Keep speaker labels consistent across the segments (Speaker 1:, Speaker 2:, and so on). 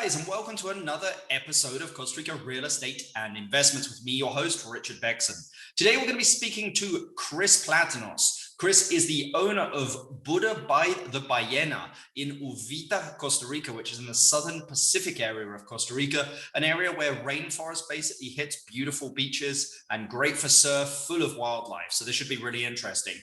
Speaker 1: guys, and welcome to another episode of Costa Rica Real Estate and Investments with me, your host, Richard Beckson. Today, we're going to be speaking to Chris Platinos. Chris is the owner of Buddha by the Ballena in Uvita, Costa Rica, which is in the southern Pacific area of Costa Rica, an area where rainforest basically hits beautiful beaches and great for surf, full of wildlife. So this should be really interesting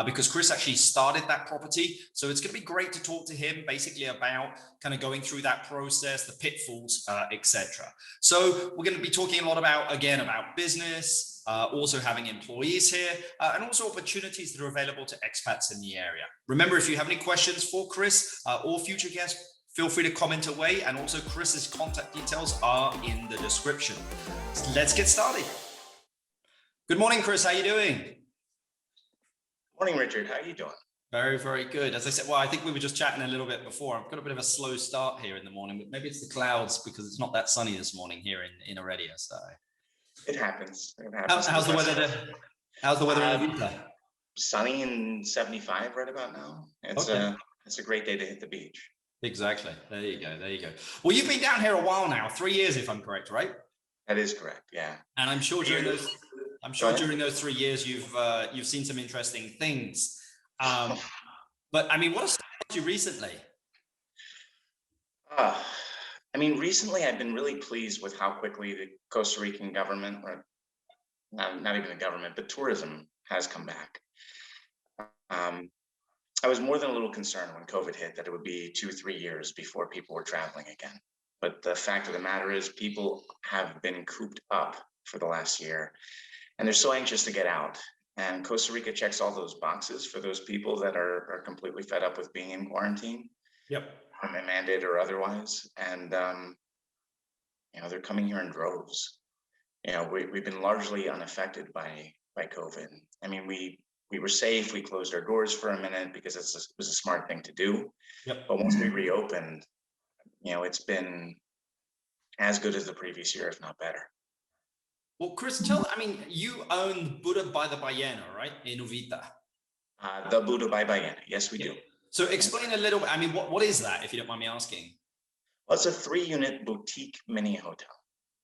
Speaker 1: because Chris actually started that property. So it's going to be great to talk to him basically about kind of going through that process, the pitfalls, etc. So we're going to be talking a lot about, again, about business, also having employees here, and also opportunities that are available to expats in the area. Remember, if you have any questions for Chris or future guests, feel free to comment away. And also Chris's contact details are in the description. So let's get started. Good morning, Chris. How are you doing?
Speaker 2: Morning, Richard. How are you doing?
Speaker 1: Very, very good. As I said, well, I think we were just chatting a little bit before. I've got a bit of a slow start here in the morning, but maybe it's the clouds because it's not that sunny this morning here in Heredia. So
Speaker 2: it happens.
Speaker 1: How's the weather there? How's the weather in Uvita?
Speaker 2: Sunny and 75 right about now. It's a great day to hit the beach.
Speaker 1: Exactly. There you go. There you go. Well, you've been down here a while now, 3 years, if I'm correct, right?
Speaker 2: That is correct. Yeah.
Speaker 1: And I'm sure during those 3 years, you've seen some interesting things. But I mean, what has surprised you recently?
Speaker 2: Recently I've been really pleased with how quickly the Costa Rican government, or not even the government, but tourism has come back. I was more than a little concerned when COVID hit that it would be 2-3 years before people were traveling again. But the fact of the matter is people have been cooped up for the last year and they're so anxious to get out. And Costa Rica checks all those boxes for those people that are completely fed up with being in quarantine.
Speaker 1: Yep.
Speaker 2: Mandated or otherwise. And, they're coming here in droves. We've been largely unaffected by COVID. I mean, we were safe. We closed our doors for a minute because it was a smart thing to do.
Speaker 1: Yep.
Speaker 2: But once we reopened, it's been as good as the previous year, if not better.
Speaker 1: Well, Chris, you own Buddha by the Ballena, right? In Uvita.
Speaker 2: The Buddha by Ballena. Yes, we do.
Speaker 1: So explain a little bit, what is that, if you don't mind me asking?
Speaker 2: Well, it's a 3-unit boutique mini hotel.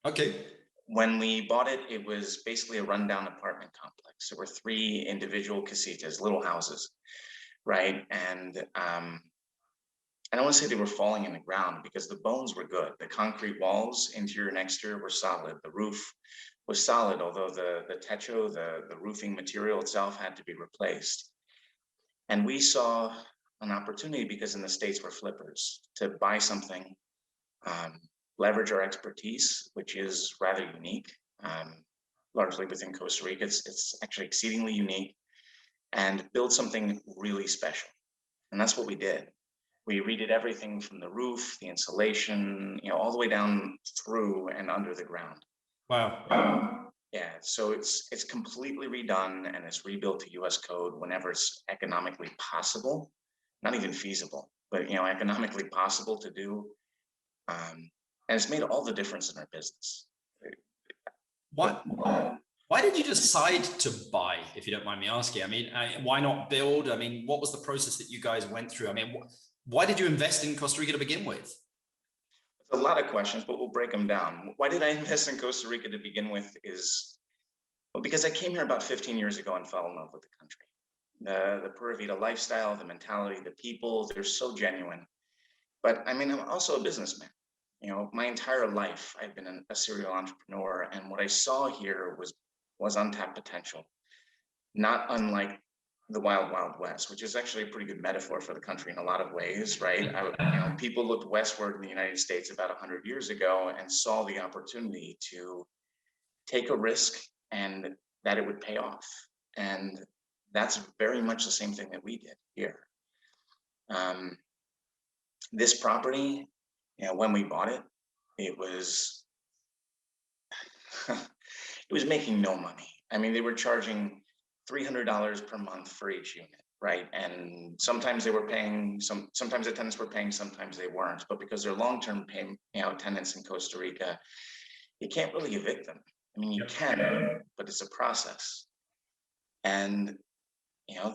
Speaker 1: Okay.
Speaker 2: When we bought it, it was basically a rundown apartment complex. There were 3 individual casitas, little houses, right? And I don't want to say they were falling in the ground because the bones were good. The concrete walls, interior and exterior, were solid. The roof was solid, although the techo, the roofing material itself had to be replaced. And we saw an opportunity because in the States we're flippers to buy something, leverage our expertise, which is rather unique, largely within Costa Rica. It's actually exceedingly unique, and build something really special. And that's what we did. We redid everything from the roof, the insulation, all the way down through and under the ground.
Speaker 1: Wow.
Speaker 2: Yeah, so it's completely redone and it's rebuilt to US code whenever it's economically possible, not even feasible, but economically possible to do. And it's made all the difference in our business.
Speaker 1: Why did you decide to buy, if you don't mind me asking? Why not build? What was the process that you guys went through? Why did you invest in Costa Rica to begin with?
Speaker 2: A lot of questions, but we'll break them down. Why did I invest in Costa Rica to begin with because I came here about 15 years ago and fell in love with the country. The Pura Vida lifestyle, the mentality, the people, they're so genuine. But I'm also a businessman. My entire life, I've been a serial entrepreneur, and what I saw here was untapped potential, not unlike the wild, wild west, which is actually a pretty good metaphor for the country in a lot of ways, right? People looked westward in the United States about 100 years ago and saw the opportunity to take a risk and that it would pay off. And that's very much the same thing that we did here. This property, when we bought it, it was making no money. They were charging $300 per month for each unit, right? And sometimes they were paying, sometimes the tenants were paying, sometimes they weren't. But because they're long-term paying, tenants in Costa Rica, you can't really evict them. You can, but it's a process. And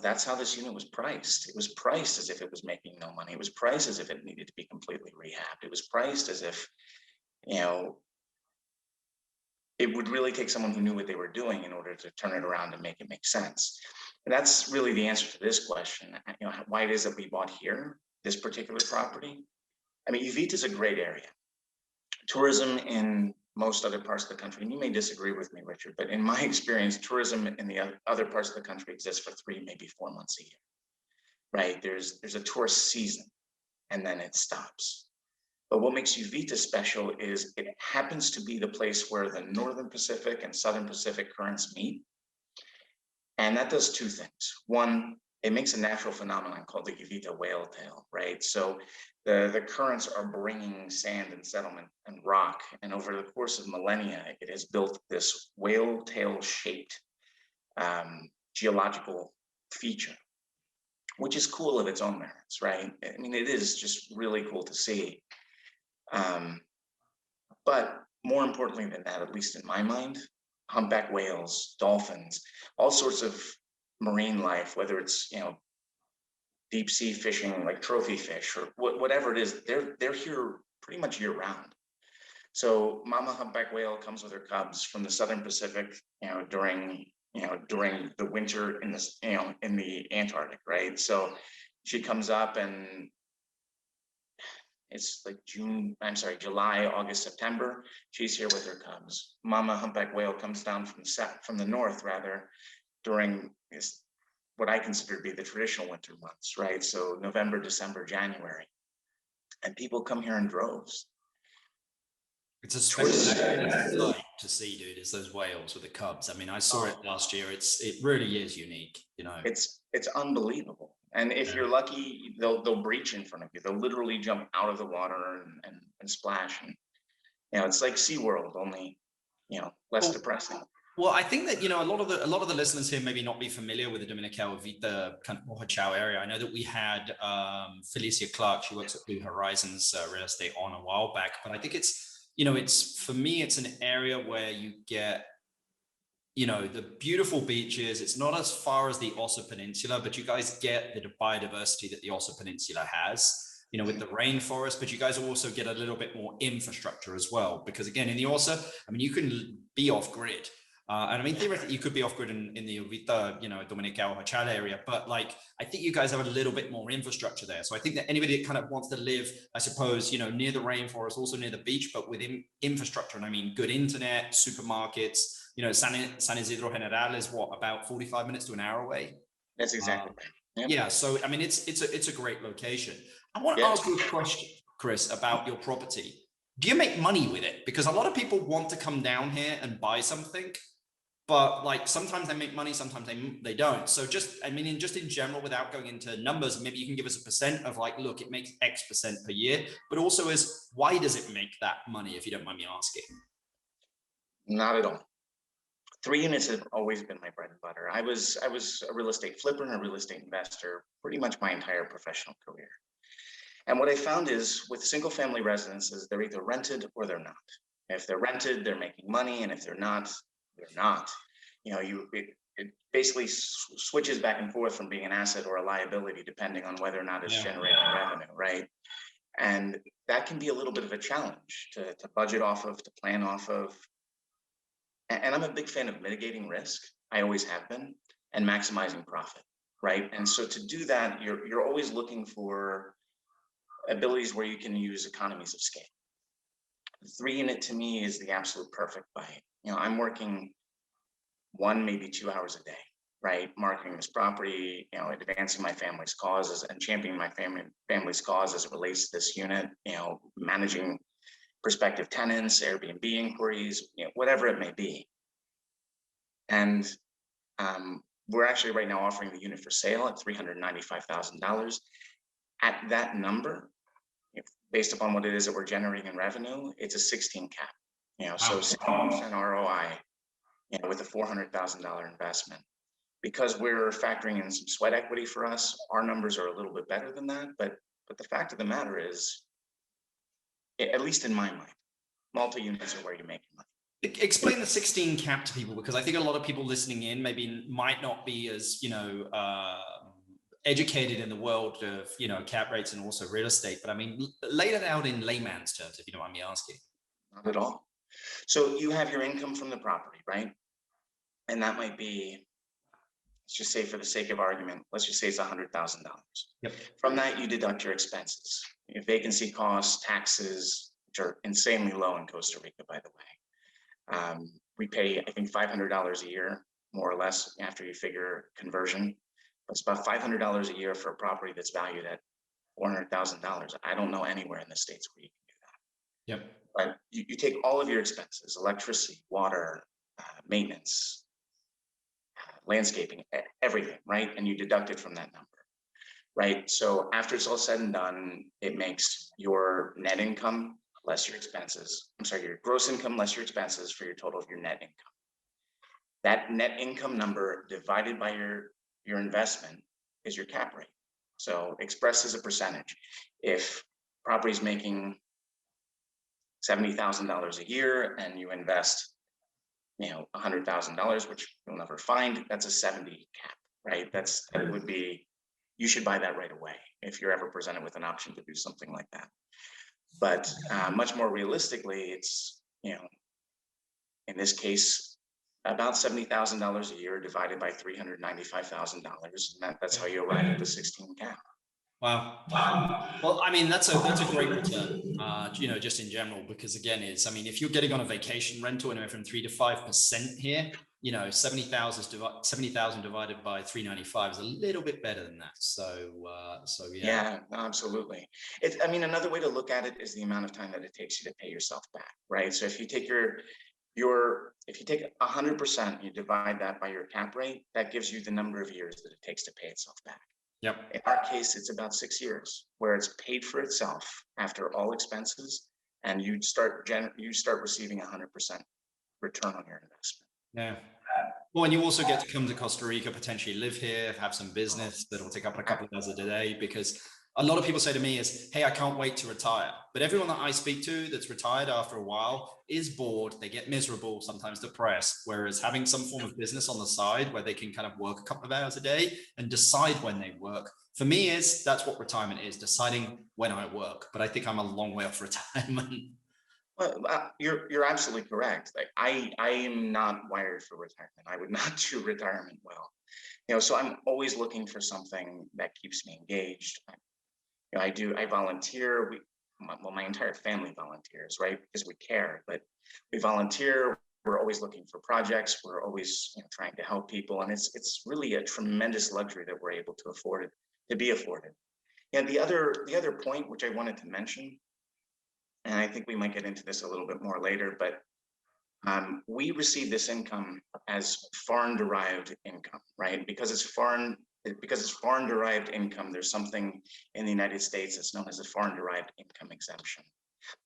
Speaker 2: that's how this unit was priced. It was priced as if it was making no money. It was priced as if it needed to be completely rehabbed. It was priced as if, it would really take someone who knew what they were doing in order to turn it around and make it make sense. And that's really the answer to this question, why it is that we bought here, this particular property. I mean, Uvita is a great area. Tourism in most other parts of the country, and you may disagree with me, Richard, but in my experience, tourism in the other parts of the country exists for 3, maybe 4 months a year, right? There's a tourist season, and then it stops. But what makes Uvita special is it happens to be the place where the Northern Pacific and Southern Pacific currents meet. And that does 2 things. One, it makes a natural phenomenon called the Uvita whale tail, right? So the currents are bringing sand and settlement and rock. And over the course of millennia, it has built this whale tail shaped geological feature, which is cool of its own merits, right? I mean, it is just really cool to see. But more importantly than that, at least in my mind, humpback whales, dolphins, all sorts of marine life, whether it's, deep sea fishing, like trophy fish or whatever it is, they're here pretty much year round. So mama humpback whale comes with her cubs from the Southern Pacific, during the winter in the Antarctic, right? So she comes up and it's like July, August, September. She's here with her cubs. Mama humpback whale comes down from the north, rather, during what I consider to be the traditional winter months, right? So November, December, January, and people come here in droves.
Speaker 1: It's a sweet sight to see, dude. Is those whales with the cubs. I mean, I saw it last year. It really is unique,
Speaker 2: It's unbelievable. And if you're lucky, they'll breach in front of you. They'll literally jump out of the water and splash. And it's like SeaWorld, only less depressing.
Speaker 1: Well, I think that a lot of the listeners here maybe not be familiar with the Dominical Uvita kind of Oaxaca area. I know that we had Felicia Clark. She works at Blue Horizons Real Estate on a while back, but I think it's for me, it's an area where you get the beautiful beaches. It's not as far as the Osa Peninsula, but you guys get the biodiversity that the Osa Peninsula has, with the rainforest, but you guys also get a little bit more infrastructure as well. Because again, in the Osa, I mean, you can be off grid. And I mean, theoretically, you could be off grid in the Uvita, Dominical Hachala area, but I think you guys have a little bit more infrastructure there. So I think that anybody that kind of wants to live, I suppose, near the rainforest, also near the beach, but within infrastructure, and I mean, good internet, supermarkets, San Isidro General is about 45 minutes to an hour away.
Speaker 2: That's exactly right.
Speaker 1: Yep. Yeah. So, I mean, it's a great location. I want to ask you a question, Chris, about your property. Do you make money with it? Because a lot of people want to come down here and buy something, but sometimes they make money, sometimes they don't. So just in general, without going into numbers, maybe you can give us a percent of look, it makes X percent per year, but also why does it make that money, if you don't mind me asking?
Speaker 2: Not at all. 3 units have always been my bread and butter. I was a real estate flipper and a real estate investor pretty much my entire professional career. And what I found is with single family residences, they're either rented or they're not. If they're rented, they're making money. And if they're not, they're not. It basically switches back and forth from being an asset or a liability, depending on whether or not it's generating revenue, right? And that can be a little bit of a challenge to budget off of, to plan off of. And I'm a big fan of mitigating risk. I always have been, and maximizing profit, right? And so to do that, you're always looking for abilities where you can use economies of scale. 3 unit to me is the absolute perfect buy. I'm working 1, maybe 2 hours a day, right? Marketing this property, advancing my family's causes and championing my family's cause as it relates to this unit, managing prospective tenants, Airbnb inquiries, whatever it may be. And we're actually right now offering the unit for sale at $395,000. At that number, based upon what it is that we're generating in revenue, it's a 16 cap. So 7% ROI, with a $400,000 investment. Because we're factoring in some sweat equity for us, our numbers are a little bit better than that. But the fact of the matter is, at least in my mind, multi-units are where you make your money.
Speaker 1: Explain the 16 cap to people, because I think a lot of people listening in maybe might not be as, educated in the world of, cap rates and also real estate. But I mean, lay it out in layman's terms, if you don't mind me asking.
Speaker 2: Not at all. So you have your income from the property, right? And that might be, let's just say for the sake of argument, let's just say it's $100,000.
Speaker 1: Yep.
Speaker 2: From that, you deduct your expenses, your vacancy costs, taxes, which are insanely low in Costa Rica, by the way. We pay, I think, $500 a year, more or less, after you figure conversion. It's about $500 a year for a property that's valued at $400,000. I don't know anywhere in the States where you can do that.
Speaker 1: Yep.
Speaker 2: But you take all of your expenses, electricity, water, maintenance, landscaping, everything, right? And you deduct it from that number, right? So after it's all said and done, it makes your net income less your expenses. I'm sorry, your gross income less your expenses for your total of your net income. That net income number divided by your investment is your cap rate. So expressed as a percentage. If property's making $70,000 a year and you invest, $100,000, which you'll never find, that's a 70 cap, right? That would be, you should buy that right away if you're ever presented with an option to do something like that. But much more realistically, it's, in this case, about $70,000 a year divided by $395,000, and that's how you arrive at the 16 cap.
Speaker 1: Wow. Well, I mean, that's a great return, just in general, because again, if you're getting on a vacation rental anywhere from 3 to 5% here, 70,000 divided by 395 is a little bit better than that. So yeah.
Speaker 2: Yeah, absolutely. Another way to look at it is the amount of time that it takes you to pay yourself back, right? So if you take if you take 100%, you divide that by your cap rate, that gives you the number of years that it takes to pay itself back.
Speaker 1: Yep.
Speaker 2: In our case, it's about 6 years where it's paid for itself after all expenses, and you start receiving 100% return on your investment.
Speaker 1: Yeah. Well, and you also get to come to Costa Rica, potentially live here, have some business that'll take up a couple of hours a day, because a lot of people say to me is, hey, I can't wait to retire. But everyone that I speak to that's retired after a while is bored. They get miserable, sometimes depressed. Whereas having some form of business on the side where they can kind of work a couple of hours a day and decide when they work, for me, that's what retirement is, deciding when I work. But I think I'm a long way off retirement.
Speaker 2: Well, you're absolutely correct. Like I am not wired for retirement. I would not do retirement well. So I'm always looking for something that keeps me engaged. I volunteer. My entire family volunteers, right? Because we care, but we volunteer. We're always looking for projects. We're always trying to help people. And it's really a tremendous luxury that we're able to be afforded. And the other point, which I wanted to mention, and I think we might get into this a little bit more later, but we receive this income as foreign derived income, right? Because it's foreign derived income, there's something in the United States that's known as a foreign derived income exemption.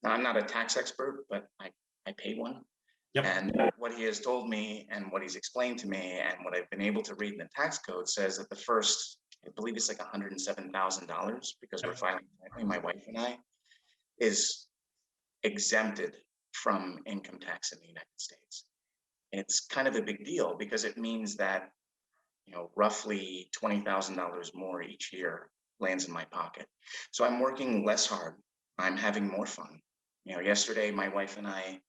Speaker 2: Now, I'm not a tax expert, but I pay one. Yep. And what he has told me and what he's explained to me and what I've been able to read in the tax code says that the first, I believe it's like $107,000, because we're filing jointly, my wife and I, is exempted from income tax in the United States. It's kind of a big deal because it means that roughly $20,000 more each year lands in my pocket. So I'm working less hard. I'm having more fun. Yesterday, my wife and I,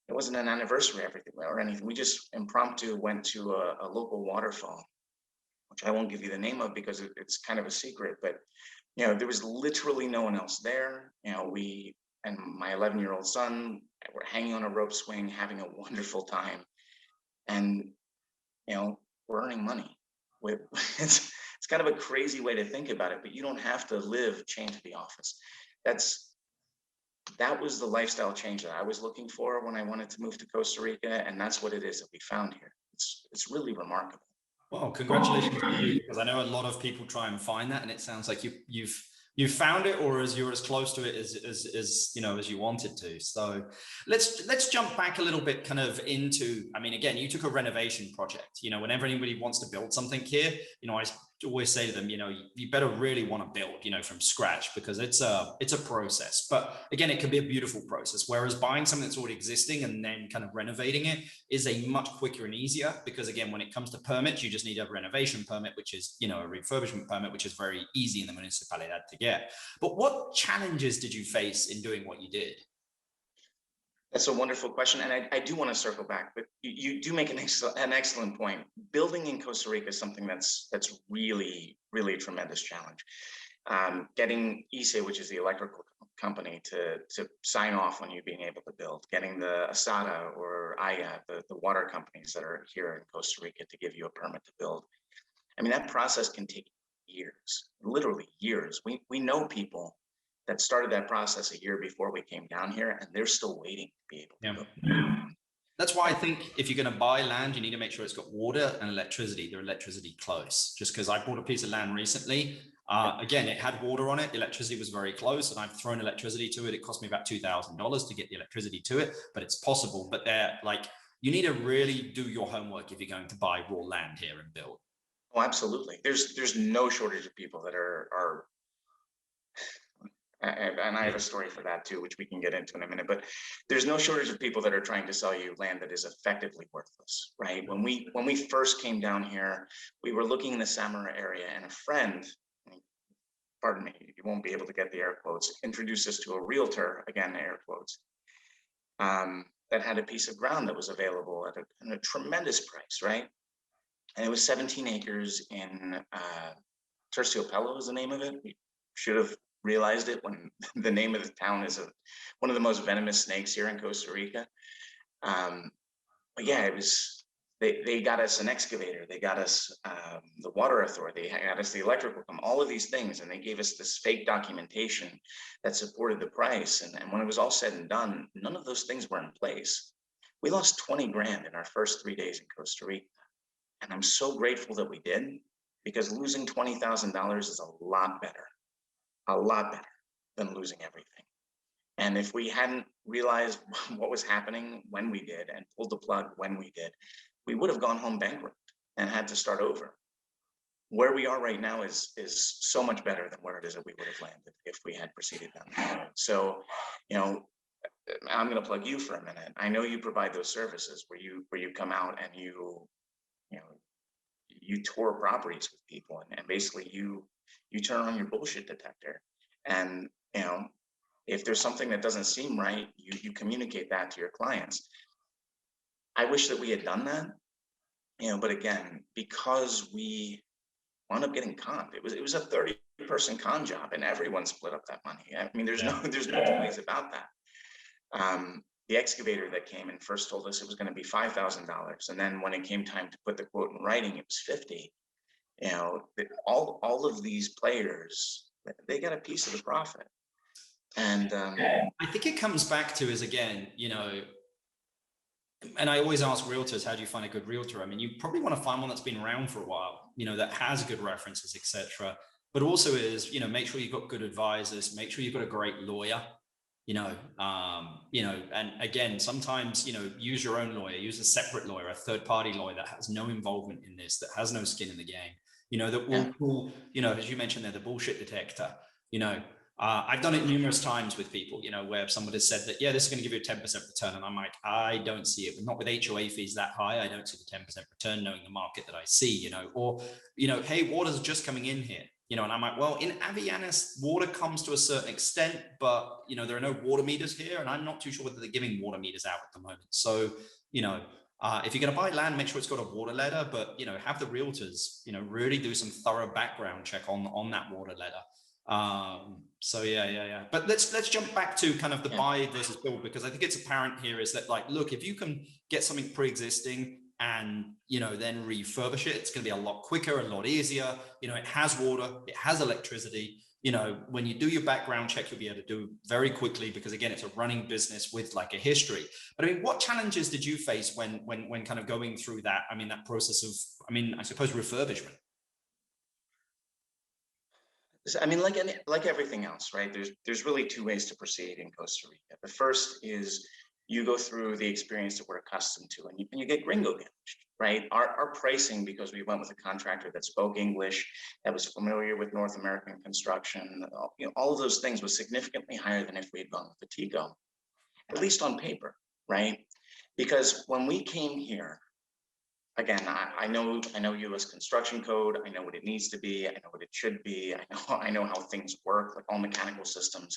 Speaker 2: it wasn't an anniversary or anything. We just impromptu went to a local waterfall, which I won't give you the name of because it's kind of a secret, but there was literally no one else there. We and my 11-year-old son were hanging on a rope swing, having a wonderful time. And, we're earning money. It's kind of a crazy way to think about it, but you don't have to live chained to the office. That was the lifestyle change that I was looking for when I wanted to move to Costa Rica, and that's what it is that we found here. It's really remarkable.
Speaker 1: Well, congratulations to you, because I know a lot of people try and find that, and it sounds like you've found it, or you're as close to it as you wanted to. So let's jump back a little bit kind of into, again, you took a renovation project. Whenever anybody wants to build something here, I always say to them, you better really want to build, from scratch, because it's a process. But again, it can be a beautiful process. Whereas buying something that's already existing and then kind of renovating it is a much quicker and easier, because again, when it comes to permits, you just need a renovation permit, which is, a refurbishment permit, which is very easy in the municipality to get. But what challenges did you face in doing what you did?
Speaker 2: That's a wonderful question, and I do want to circle back, but you do make an excellent point. Building in Costa Rica is something that's really, really a tremendous challenge. Getting ISE, which is the electrical company, to sign off on you being able to build, getting the ASADA or AYA, the water companies that are here in Costa Rica, to give you a permit to build. I mean, that process can take years, literally years. We know people that started that process a year before we came down here, and they're still waiting to be able to build.
Speaker 1: That's why I think if you're going to buy land, you need to make sure it's got water and electricity. The electricity close. Just because I bought a piece of land recently, again, it had water on it. The electricity was very close, and I've thrown electricity to it. It cost me about $2,000 to get the electricity to it, but it's possible. But they're like, you need to really do your homework if you're going to buy raw land here and build.
Speaker 2: Oh, absolutely. There's no shortage of people that are and I have a story for that too, which we can get into in a minute, but there's no shortage of people that are trying to sell you land that is effectively worthless, right? When we first came down here, we were looking in the Samara area, and a friend, pardon me, you won't be able to get the air quotes, introduced us to a realtor, again, air quotes, that had a piece of ground that was available at a tremendous price, right? And it was 17 acres in Terciopelo is the name of it. We should have realized it when the name of the town is one of the most venomous snakes here in Costa Rica. But yeah, it was, they got us an excavator, they got us the water authority, they got us the electrical, all of these things, and they gave us this fake documentation that supported the price. And when it was all said and done, none of those things were in place. We lost 20 grand in our first 3 days in Costa Rica. And I'm so grateful that we did, because losing $20,000 is a lot better than losing everything. And if we hadn't realized what was happening when we did and pulled the plug when we did, we would have gone home bankrupt and had to start over. Where we are right now is so much better than where it is that we would have landed if we had proceeded down that road. So, I'm going to plug you for a minute. I know you provide those services where you come out and you tour properties with people, and basically you turn on your bullshit detector, and if there's something that doesn't seem right, you communicate that to your clients. I wish that we had done that, but again, because we wound up getting conned, it was a 30-person con job, and everyone split up that money. I mean, there's no two ways about that. The excavator that came and first told us it was going to be $5,000, and then when it came time to put the quote in writing, it was $50,000. All of these players, they got a piece of the profit. And
Speaker 1: I think it comes back to is, again, and I always ask realtors, how do you find a good realtor? I mean, you probably want to find one that's been around for a while, that has good references, etc. But also is, make sure you've got good advisors, make sure you've got a great lawyer. And again, sometimes, use your own lawyer, use a separate lawyer, a third-party lawyer that has no involvement in this, that has no skin in the game, that will pull, as you mentioned there, the bullshit detector. I've done it numerous times with people, where somebody has said that, yeah, this is going to give you a 10% return. And I'm like, I don't see it, but not with HOA fees that high. I don't see the 10% return knowing the market that I see, or, hey, water's just coming in here. And I'm like, well, in Avellanas, water comes to a certain extent, but, there are no water meters here, and I'm not too sure whether they're giving water meters out at the moment. So, if you're going to buy land, make sure it's got a water letter, but, have the realtors, really do some thorough background check on that water letter. So yeah. But let's jump back to kind of the buy versus build, because I think it's apparent here is that, like, look, if you can get something pre-existing and, then refurbish it, it's going to be a lot quicker, a lot easier. It has water, it has electricity. When you do your background check, you'll be able to do very quickly, because again, it's a running business with like a history. But I mean, what challenges did you face when kind of going through that? I mean, that process of, I suppose, refurbishment.
Speaker 2: I mean, like everything else, right? There's really two ways to proceed in Costa Rica. The first is you go through the experience that we're accustomed to, and you get gringo damaged, right? Our pricing, because we went with a contractor that spoke English, that was familiar with North American construction, all of those things was significantly higher than if we had gone with the Tico, at least on paper, right? Because when we came here, again, I know U.S. construction code. I know what it needs to be. I know what it should be. I know how things work, like all mechanical systems,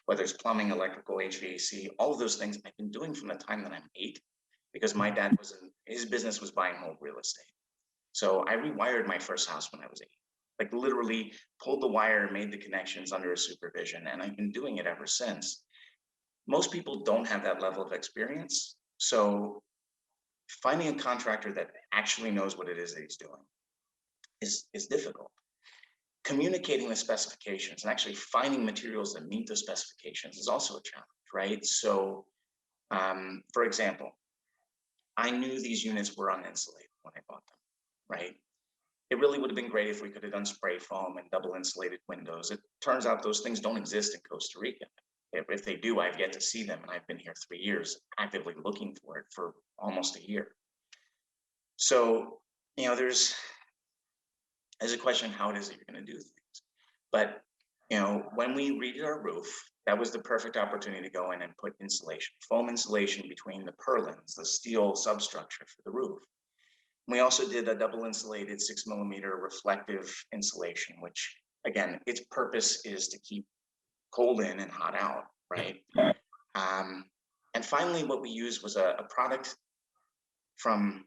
Speaker 2: whether it's plumbing, electrical, HVAC, all of those things I've been doing from the time that I'm 8, because my dad his business was buying whole real estate. So I rewired my first house when I was 8, like literally pulled the wire, made the connections under a supervision, and I've been doing it ever since. Most people don't have that level of experience. So finding a contractor that actually knows what it is that he's doing is difficult. Communicating the specifications and actually finding materials that meet those specifications is also a challenge, right? So, for example, I knew these units were uninsulated when I bought them, right? It really would have been great if we could have done spray foam and double insulated windows. It turns out those things don't exist in Costa Rica. If they do, I've yet to see them, and I've been here 3 years actively looking for it for almost a year. So, there's a question how it is that you're going to do things. But, when we redid our roof, that was the perfect opportunity to go in and put insulation, foam insulation between the purlins, the steel substructure for the roof. We also did a double insulated 6mm reflective insulation, which again, its purpose is to keep cold in and hot out, right? And finally, what we used was a product from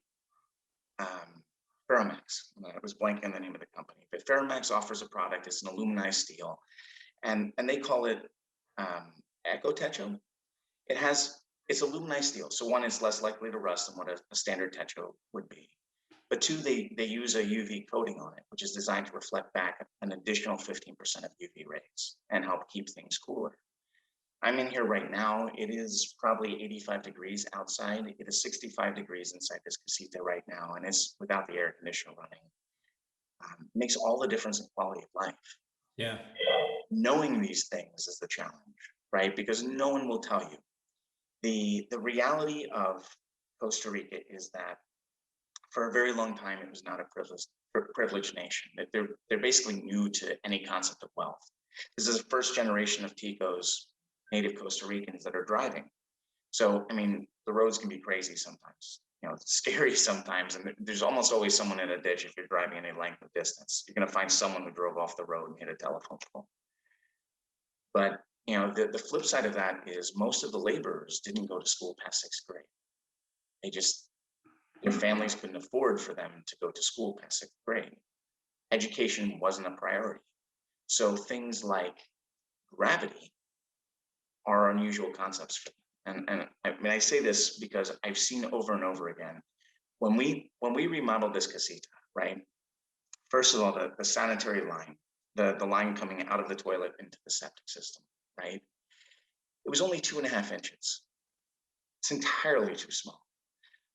Speaker 2: Ferromax. I was blanking on the name of the company, but Ferromax offers a product. It's an aluminized steel, and they call it Eco Techo. It's aluminized steel, so one, it's less likely to rust than what a standard Techo would be. But two, they use a UV coating on it, which is designed to reflect back an additional 15% of UV rays and help keep things cooler. I'm in here right now. It is probably 85 degrees outside. It is 65 degrees inside this casita right now, and it's without the air conditioner running. Makes all the difference in quality of life.
Speaker 1: Yeah.
Speaker 2: Knowing these things is the challenge, right? Because no one will tell you. The reality of Costa Rica is that for a very long time, it was not a privileged nation. They're basically new to any concept of wealth. This is the first generation of Ticos, native Costa Ricans, that are driving. So, I mean, the roads can be crazy sometimes. It's scary sometimes, and there's almost always someone in a ditch if you're driving any length of distance. You're going to find someone who drove off the road and hit a telephone pole. But, the flip side of that is most of the laborers didn't go to school past 6th grade. Their families couldn't afford for them to go to school past 6th grade. Education wasn't a priority. So things like gravity are unusual concepts for them. And I say this because I've seen over and over again, when we remodeled this casita, right? First of all, the sanitary line, the line coming out of the toilet into the septic system, right? It was only 2.5 inches. It's entirely too small.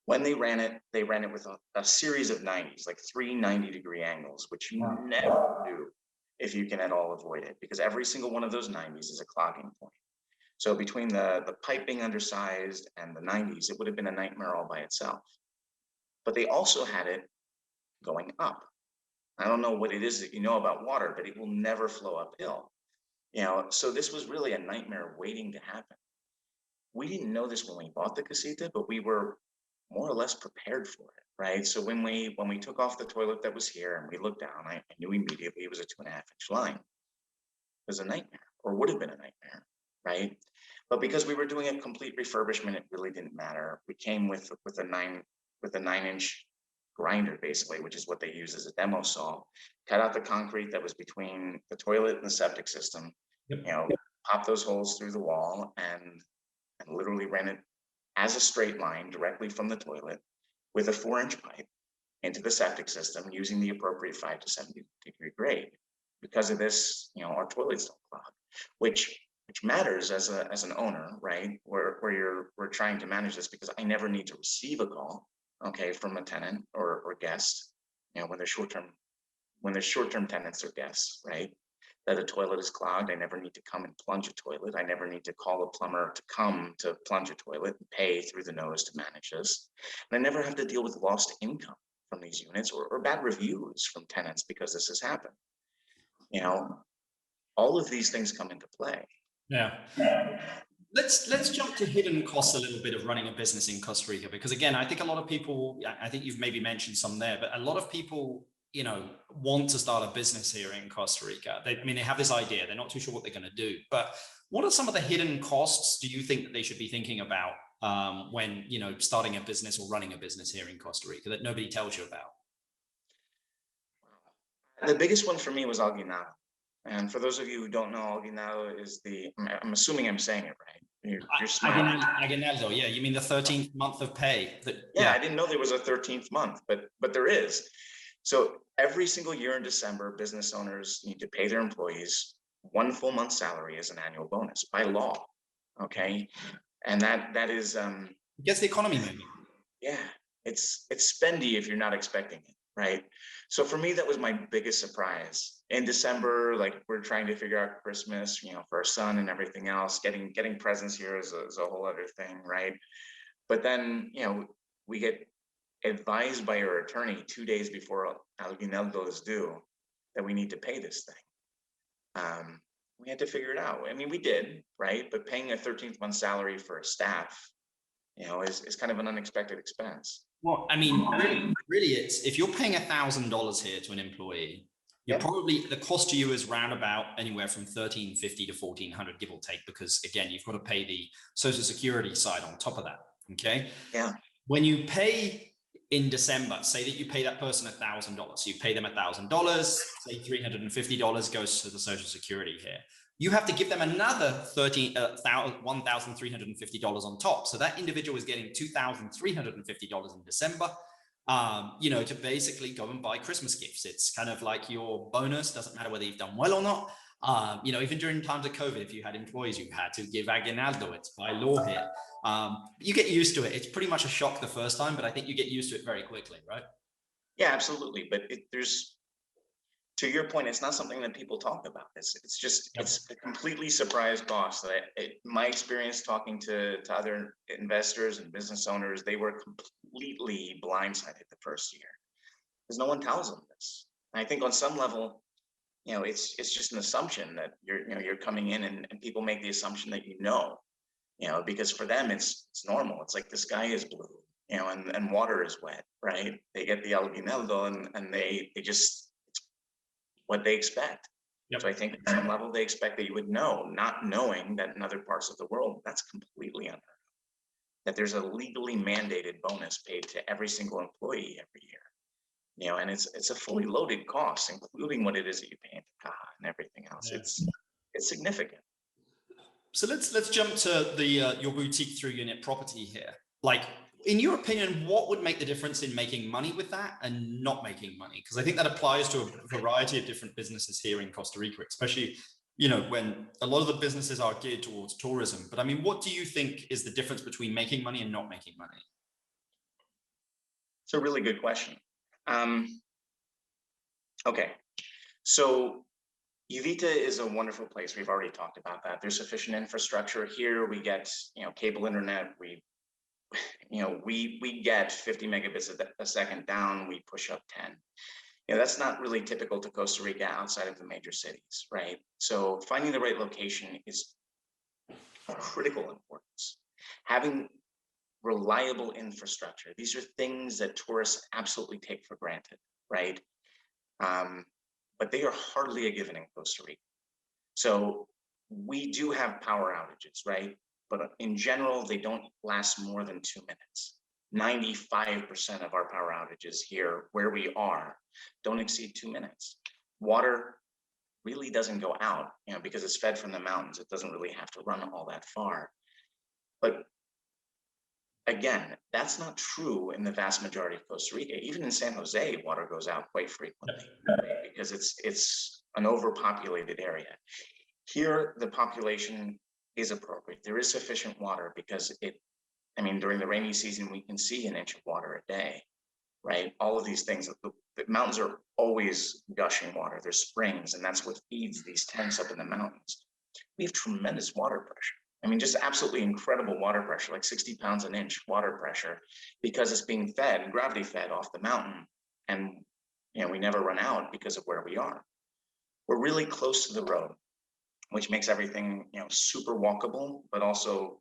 Speaker 2: When they ran it with a series of 90s, like 3 90-degree angles, which you never do if you can at all avoid it, because every single one of those 90s is a clogging point. So between the piping undersized and the 90s, it would have been a nightmare all by itself. But they also had it going up. I don't know what it is that you know about water, but it will never flow uphill. So this was really a nightmare waiting to happen. We didn't know this when we bought the casita, but we were more or less prepared for it, right? So when we took off the toilet that was here and we looked down, I knew immediately it was a 2.5-inch line. It was a nightmare, or would have been a nightmare, right? But because we were doing a complete refurbishment, it really didn't matter. We came with a 9-inch grinder, basically, which is what they use as a demo saw. Cut out the concrete that was between the toilet and the septic system. Yep. Pop those holes through the wall and literally ran it as a straight line directly from the toilet with a 4-inch pipe into the septic system using the appropriate 5 to 70-degree grade. Because of this, our toilets don't clog, which matters as an owner, right? Where we're trying to manage this, because I never need to receive a call, okay, from a tenant or guest, when they're short-term tenants or guests, right? that a toilet is clogged. I never need to come and plunge a toilet. I never need to call a plumber to come to plunge a toilet and pay through the nose to manage this. And I never have to deal with lost income from these units or bad reviews from tenants because this has happened. You know, all of these things come into play.
Speaker 1: Yeah. Let's jump to hidden costs a little bit of running a business in Costa Rica, because again, I think a lot of people, I think you've maybe mentioned some there, but a lot of people, you know, want to start a business here in Costa Rica. I mean, they have this idea, they're not too sure what they're going to do, but what are some of the hidden costs do you think that they should be thinking about when, you know, starting a business or running a business here in Costa Rica that nobody tells you about?
Speaker 2: The biggest one for me was Aguinaldo. And for those of you who don't know, Aguinaldo is I'm assuming I'm saying it right. You're smiling.
Speaker 1: Aguinaldo, yeah. You mean the 13th month of pay?
Speaker 2: Yeah, I didn't know there was a 13th month, but there is. So every single year in December, business owners need to pay their employees 1 full month's salary as an annual bonus by law. Okay. And that is
Speaker 1: gets the economy moving.
Speaker 2: Yeah, it's spendy if you're not expecting it, right? So for me, that was my biggest surprise. In December, like we're trying to figure out Christmas, you know, for our son and everything else. Getting presents here is a whole other thing, right? But then, you know, we get advised by our attorney 2 days before Aguinaldo is due that we need to pay this thing. We had to figure it out. I mean, we did, right? But paying a 13th month salary for a staff, you know, is kind of an unexpected expense.
Speaker 1: Well, I mean, really, it's if you're paying $1,000 here to an employee, you're probably the cost to you is round about anywhere from $1,350 to $1,400, give or take, because again, you've got to pay the Social Security side on top of that. Okay.
Speaker 2: Yeah.
Speaker 1: When you pay in December, say that you pay that person $1,000, so you pay them $1,000, say $350 goes to the Social Security here. You have to give them another $1,350 on top. So that individual is getting $2,350 in December, you know, to basically go and buy Christmas gifts. It's kind of like your bonus, doesn't matter whether you've done well or not. You know, even during times of COVID, if you had employees, you had to give aguinaldo. It's by law here. You get used to it. It's pretty much a shock the first time, but I think you get used to it very quickly, right?
Speaker 2: Yeah, absolutely. But there's, to your point, it's not something that people talk about. It's just, it's a completely surprise cost. My experience talking to other investors and business owners, they were completely blindsided the first year because no one tells them this. And I think on some level, you know, it's just an assumption that you're coming in and people make the assumption that you know, because for them it's normal. It's like the sky is blue, you know, and water is wet, right? They get the aguinaldo and they just, what they expect. So I think at some level they expect that you would know, not knowing that in other parts of the world, that's completely unheard of. That there's a legally mandated bonus paid to every single employee every year. You know, and it's a fully loaded cost, including what it is that you pay into Caja and everything else. It's significant.
Speaker 1: So let's jump to the your boutique 3-unit property here. Like, in your opinion, what would make the difference in making money with that and not making money? Because I think that applies to a variety of different businesses here in Costa Rica, especially, you know, when a lot of the businesses are geared towards tourism. But I mean, what do you think is the difference between making money and not making money?
Speaker 2: It's a really good question. Okay, so Uvita is a wonderful place. We've already talked about that. There's sufficient infrastructure here. We get, you know, cable internet. We get 50 megabits a second down. We push up 10. You know, that's not really typical to Costa Rica outside of the major cities, right? So finding the right location is of critical importance. Having reliable infrastructure. These are things that tourists absolutely take for granted, right? But they are hardly a given in Costa Rica. So we do have power outages, right? But in general, they don't last more than 2 minutes. 95% of our power outages here, where we are, don't exceed 2 minutes. Water really doesn't go out, you know, because it's fed from the mountains. It doesn't really have to run all that far. But again, that's not true in the vast majority of Costa Rica. Even in San Jose, water goes out quite frequently because it's an overpopulated area. Here, the population is appropriate. There is sufficient water because during the rainy season, we can see 1 inch of water a day, right? All of these things, the mountains are always gushing water. There's springs, and that's what feeds these tanks up in the mountains. We have tremendous water pressure. I mean, just absolutely incredible water pressure, like 60 pounds an inch water pressure, because it's being fed, gravity fed off the mountain. And, we never run out because of where we are. We're really close to the road, which makes everything, super walkable, but also,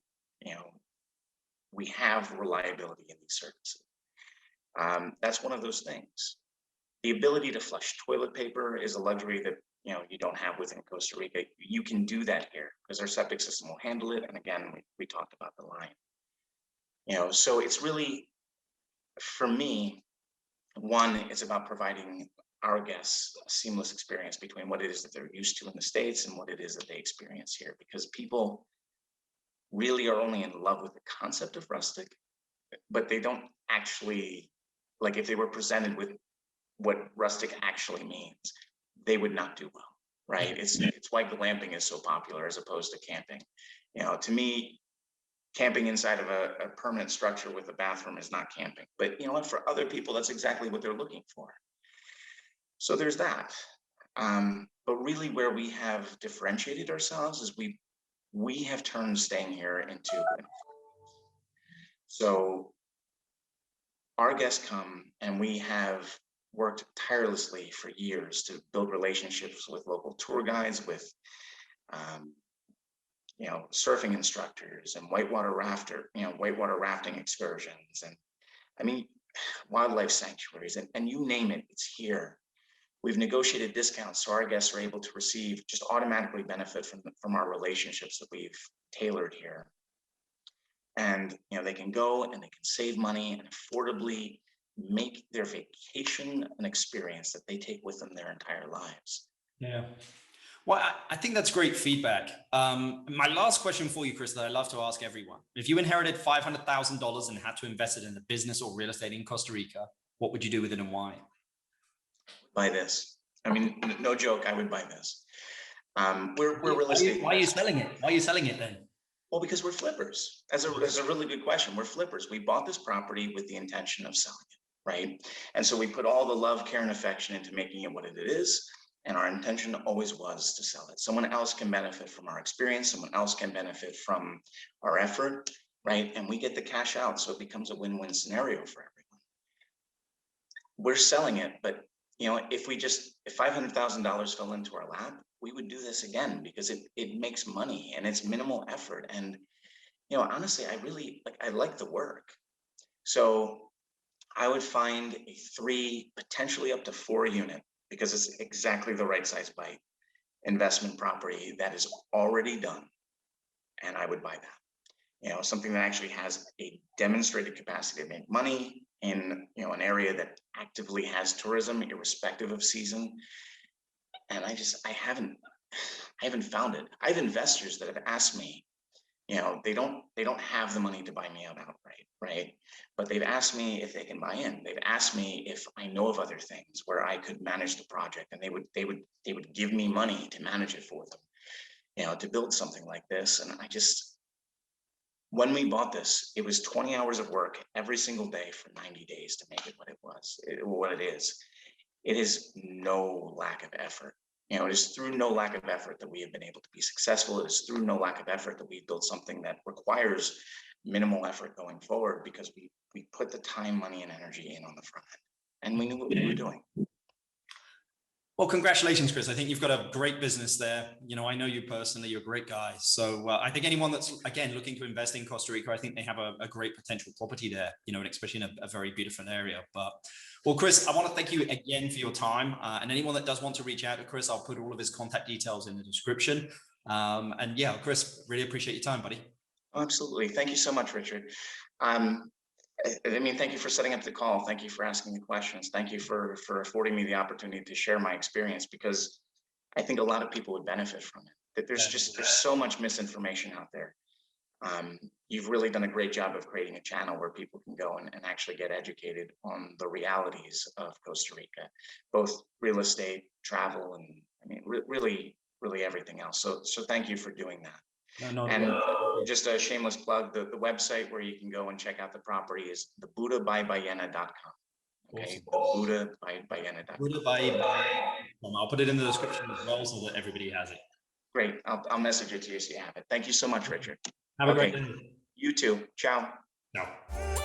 Speaker 2: we have reliability in these services. That's one of those things. The ability to flush toilet paper is a luxury that you don't have within Costa Rica. You can do that here because our septic system will handle it. And again, we talked about the line. So it's really, for me, one, it's about providing our guests a seamless experience between what it is that they're used to in the States and what it is that they experience here, because people really are only in love with the concept of rustic, but they don't actually, like, if they were presented with what rustic actually means, they would not do well, right? It's why glamping is so popular as opposed to camping. To me, camping inside of a permanent structure with a bathroom is not camping. But you know what? For other people, that's exactly what they're looking for. So there's that. But really, where we have differentiated ourselves is we have turned staying here into. So our guests come, and we have worked tirelessly for years to build relationships with local tour guides, with surfing instructors and whitewater rafting excursions, and I mean wildlife sanctuaries, and you name it, it's here. We've negotiated discounts so our guests are able to receive, just automatically benefit from our relationships that we've tailored here. And they can go and they can save money and affordably make their vacation an experience that they take with them their entire lives.
Speaker 1: Yeah. Well, I think that's great feedback. My last question for you, Chris, that I love to ask everyone: if you inherited $500,000 and had to invest it in a business or real estate in Costa Rica, what would you do with it and why?
Speaker 2: Buy this. I mean, no joke, I would buy this. We're real estate.
Speaker 1: Why are you selling it? Why are you selling it then?
Speaker 2: Well, because we're flippers. That's a really good question. We're flippers. We bought this property with the intention of selling it, right? And so we put all the love, care, and affection into making it what it is. And our intention always was to sell it. Someone else can benefit from our experience. Someone else can benefit from our effort, right? And we get the cash out. So it becomes a win-win scenario for everyone. We're selling it, but if $500,000 fell into our lap, we would do this again because it makes money and it's minimal effort. And, honestly, I like the work. So I would find a 3, potentially up to 4 unit, because it's exactly the right size bite, investment property that is already done. And I would buy that, something that actually has a demonstrated capacity to make money in, an area that actively has tourism, irrespective of season. And I haven't found it. I have investors that have asked me, they don't have the money to buy me out outright, right? But they've asked me if they can buy in. They've asked me if I know of other things where I could manage the project, and they would give me money to manage it for them, to build something like this. And when we bought this, it was 20 hours of work every single day for 90 days to make it what it is. It is no lack of effort. It is through no lack of effort that we have been able to be successful. It is through no lack of effort that we've built something that requires minimal effort going forward, because we put the time, money, and energy in on the front end, and we knew what we were doing.
Speaker 1: Well, congratulations, Chris. I think you've got a great business there. I know you personally, you're a great guy. So I think anyone that's, again, looking to invest in Costa Rica, I think they have a great potential property there, and especially in a very beautiful area. But, well, Chris, I want to thank you again for your time. And anyone that does want to reach out to Chris, I'll put all of his contact details in the description. And yeah, Chris, really appreciate your time, buddy.
Speaker 2: Absolutely. Thank you so much, Richard. Thank you for setting up the call. Thank you for asking the questions. Thank you for affording me the opportunity to share my experience, because I think a lot of people would benefit from it. That there's so much misinformation out there. You've really done a great job of creating a channel where people can go and actually get educated on the realities of Costa Rica, both real estate, travel, and really everything else. So thank you for doing that. And just a shameless plug, the website where you can go and check out the property is thebuddabyBallena.com. Okay,
Speaker 1: Awesome.
Speaker 2: Buddha by Ballena.
Speaker 1: Buddha I'll put it in the description as well so that everybody has it.
Speaker 2: Great. I'll message it to you so you have it. Thank you so much, Richard.
Speaker 1: Have a
Speaker 2: Okay.
Speaker 1: great day.
Speaker 2: You too. Ciao.
Speaker 1: Ciao.